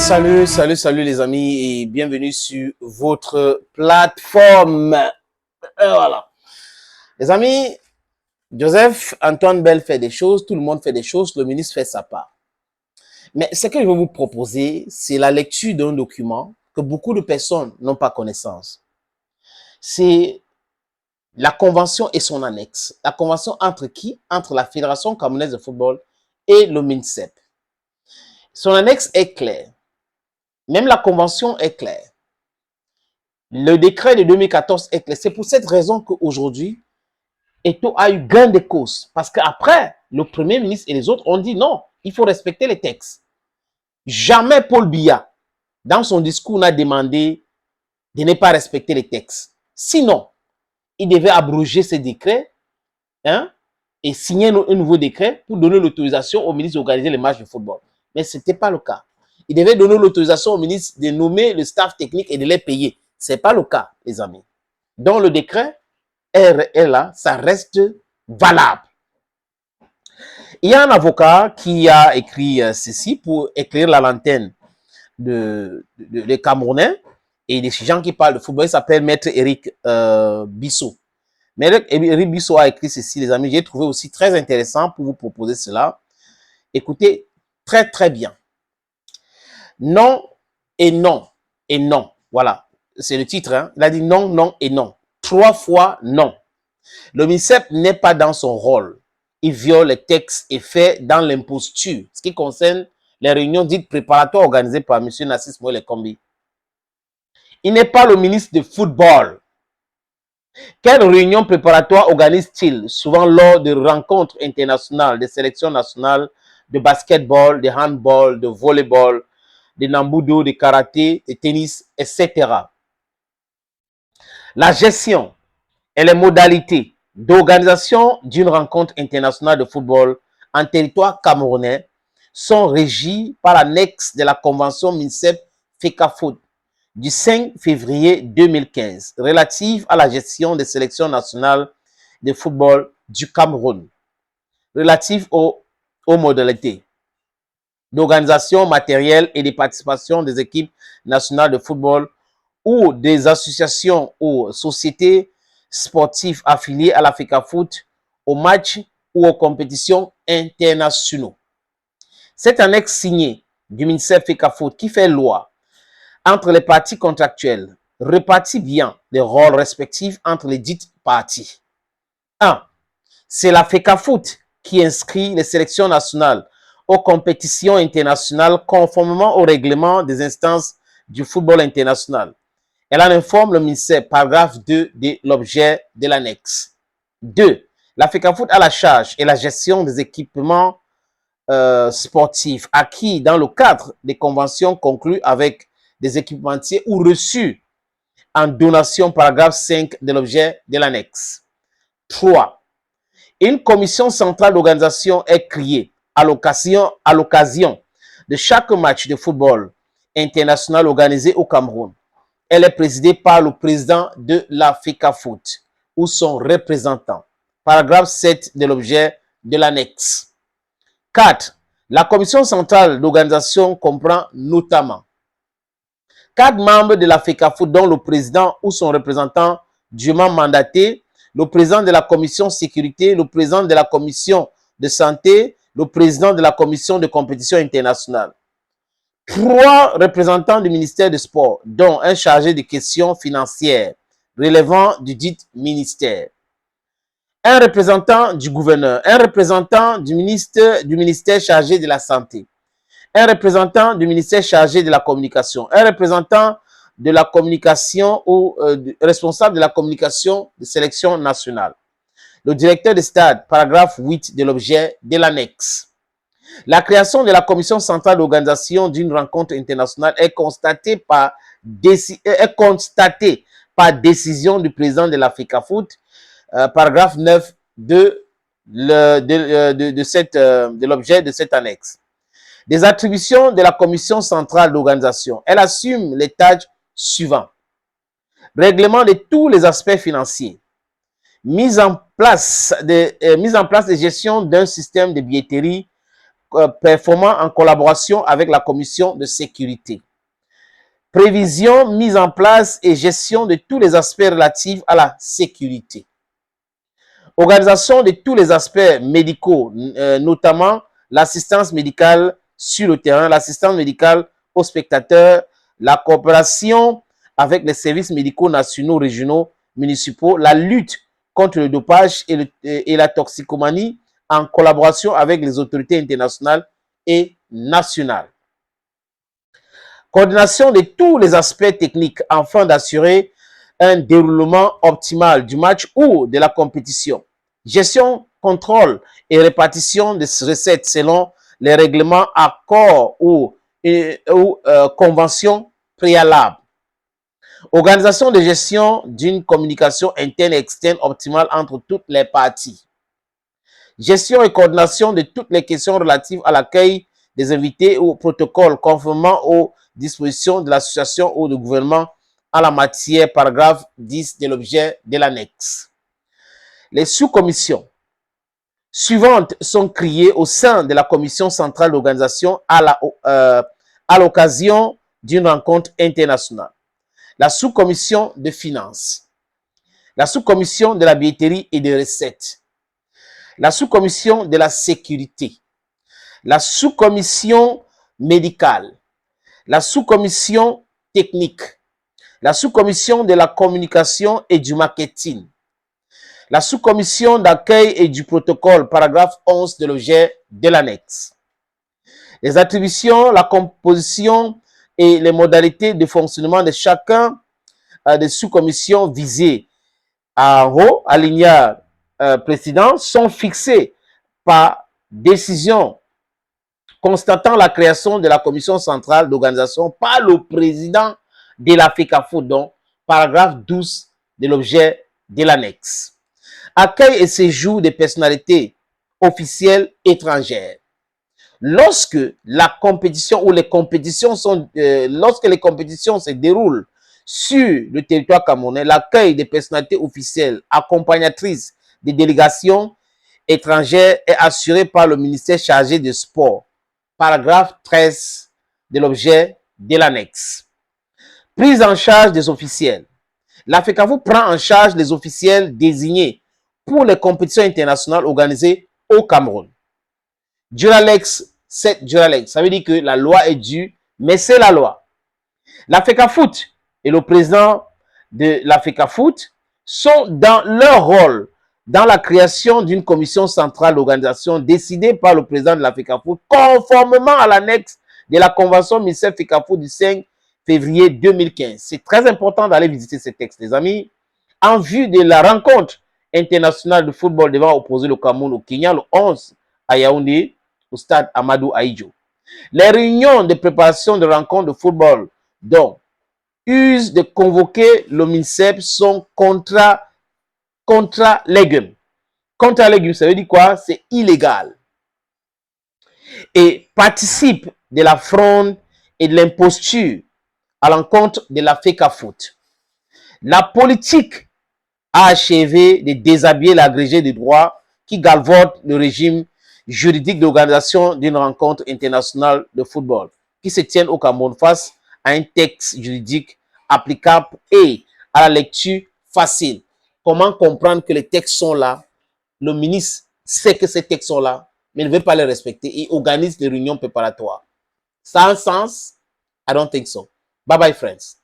Salut les amis et bienvenue sur votre plateforme. Voilà. Les amis, Joseph Antoine Bell fait des choses, tout le monde fait des choses, le ministre fait sa part. Mais ce que je vais vous proposer, c'est la lecture d'un document que beaucoup de personnes n'ont pas connaissance. C'est la convention et son annexe. La convention entre qui? Entre la Fédération camerounaise de football et le MINSEP. Son annexe est claire. Même la convention est claire. Le décret de 2014 est clair. C'est pour cette raison qu'aujourd'hui, Eto'o a eu gain de cause. Parce qu'après, le Premier ministre et les autres ont dit non, il faut respecter les textes. Jamais Paul Biya, dans son discours, n'a demandé de ne pas respecter les textes. Sinon, il devait abroger ce décret et signer un nouveau décret pour donner l'autorisation au ministre d'organiser les matchs de football. Mais ce n'était pas le cas. Il devait donner l'autorisation au ministre de nommer le staff technique et de les payer. Ce n'est pas le cas, les amis. Donc, le décret est là, ça reste valable. Il y a un avocat qui a écrit ceci pour éclairer la lanterne des Camerounais et des gens qui parlent de football. Il s'appelle Maître Eric Bissot. Maître Eric Bissot a écrit ceci, les amis. J'ai trouvé aussi très intéressant pour vous proposer cela. Écoutez très, très bien. Non et non et non. Voilà. C'est le titre. Hein? Il a dit non, non et non. 3 fois non. Le MINSEP n'est pas dans son rôle. Il viole les textes et fait dans l'imposture. Ce qui concerne les réunions dites préparatoires organisées par M. Nassis Moïle Kombi. Il n'est pas le ministre de football. Quelles réunions préparatoires organise-t-il? Souvent lors de rencontres internationales, de sélections nationales, de basketball, de handball, de volleyball, de nambudo, de karaté, de tennis, etc. La gestion et les modalités d'organisation d'une rencontre internationale de football en territoire camerounais sont régies par l'annexe de la convention MINSEP-FECAFOOT du 5 février 2015 relative à la gestion des sélections nationales de football du Cameroun, relative aux modalités d'organisation matérielle et de participation des équipes nationales de football ou des associations ou sociétés sportifs affiliés à la FECAFOOT aux matchs ou aux compétitions internationaux. Cette annexe signée du MINSEP FECAFOOT qui fait loi entre les parties contractuelles répartit bien les rôles respectifs entre les dites parties. 1. C'est la FECAFOOT qui inscrit les sélections nationales aux compétitions internationales conformément au règlement des instances du football international. Elle en informe le ministère, paragraphe 2 de l'objet de l'annexe. 2. La FECAFOOT a la charge et la gestion des équipements sportifs acquis dans le cadre des conventions conclues avec des équipementiers ou reçus en donation, paragraphe 5 de l'objet de l'annexe. 3. Une commission centrale d'organisation est créée à l'occasion de chaque match de football international organisé au Cameroun. Elle est présidée par le président de la FECAFOOT ou son représentant. Paragraphe 7 de l'objet de l'annexe. 4. La commission centrale d'organisation comprend notamment 4 membres de la FECAFOOT, dont le président ou son représentant dûment mandaté, le président de la commission sécurité, le président de la commission de santé, le président de la commission de compétition internationale. 3 représentants du ministère des Sports, dont un chargé de questions financières relevant du dit ministère. Un représentant du gouverneur, un représentant du ministère chargé de la santé, un représentant du ministère chargé de la communication, un représentant de la communication ou responsable de la communication de sélection nationale. Le directeur de stade, paragraphe 8 de l'objet de l'annexe. La création de la commission centrale d'organisation d'une rencontre internationale est constatée par décision du président de la FECAFOOT, paragraphe 9 de l'objet de cette annexe. Des attributions de la commission centrale d'organisation. Elle assume les tâches suivantes. Règlement de tous les aspects financiers. Mise en place de gestion d'un système de billetterie performant en collaboration avec la commission de sécurité. Prévision, mise en place et gestion de tous les aspects relatifs à la sécurité. Organisation de tous les aspects médicaux, notamment l'assistance médicale sur le terrain, l'assistance médicale aux spectateurs, la coopération avec les services médicaux nationaux, régionaux, municipaux, la lutte contre le dopage et la toxicomanie en collaboration avec les autorités internationales et nationales. Coordination de tous les aspects techniques afin d'assurer un déroulement optimal du match ou de la compétition. Gestion, contrôle et répartition des recettes selon les règlements, accords ou conventions préalables. Organisation de gestion d'une communication interne et externe optimale entre toutes les parties. Gestion et coordination de toutes les questions relatives à l'accueil des invités ou au protocole conformément aux dispositions de l'association ou du gouvernement en la matière, paragraphe 10 de l'objet de l'annexe. Les sous-commissions suivantes sont créées au sein de la commission centrale d'organisation à l'occasion d'une rencontre internationale. La sous-commission de finances, la sous-commission de la billetterie et des recettes, la sous-commission de la sécurité, la sous-commission médicale, la sous-commission technique, la sous-commission de la communication et du marketing, la sous-commission d'accueil et du protocole, paragraphe 11 de l'objet de l'annexe. Les attributions, la composition et les modalités de fonctionnement de chacun des sous-commissions visées en haut, alinéa précédent, sont fixées par décision constatant la création de la commission centrale d'organisation par le président de la FECAFOOT, donc paragraphe 12 de l'objet de l'annexe. Accueil et séjour des personnalités officielles étrangères. Lorsque la compétition ou les compétitions sont, lorsque les compétitions se déroulent sur le territoire camerounais, l'accueil des personnalités officielles accompagnatrices des délégations étrangères est assuré par le ministère chargé du sport. Paragraphe 13 de l'objet de l'annexe. Prise en charge des officiels. La FECAFOOT prend en charge les officiels désignés pour les compétitions internationales organisées au Cameroun. Duralex, c'est Duralex. Ça veut dire que la loi est due, mais c'est la loi. La FECAFOOT et le président de la FECAFOOT sont dans leur rôle dans la création d'une commission centrale d'organisation décidée par le président de la FECAFOOT conformément à l'annexe de la convention ministère FECAFOOT du 5 février 2015. C'est très important d'aller visiter ces textes, les amis, en vue de la rencontre internationale de football devant opposer le Cameroun au Kenya le 11 à Yaoundé au stade Amadou Ahidjo. Les réunions de préparation de rencontres de football dont use de convoquer le MINSEP sont contra legem. Contra legem, ça veut dire quoi? C'est illégal. Et participe de la fronde et de l'imposture à l'encontre de la FECAFOOT. La politique a achevé de déshabiller l'agrégé des droits qui galvaude le régime juridique d'organisation d'une rencontre internationale de football qui se tienne au Cameroun face à un texte juridique applicable et à la lecture facile. Comment comprendre que les textes sont là? Le ministre sait que ces textes sont là, mais ne veut pas les respecter et organise des réunions préparatoires. Ça a un sens? I don't think so. Bye bye, friends.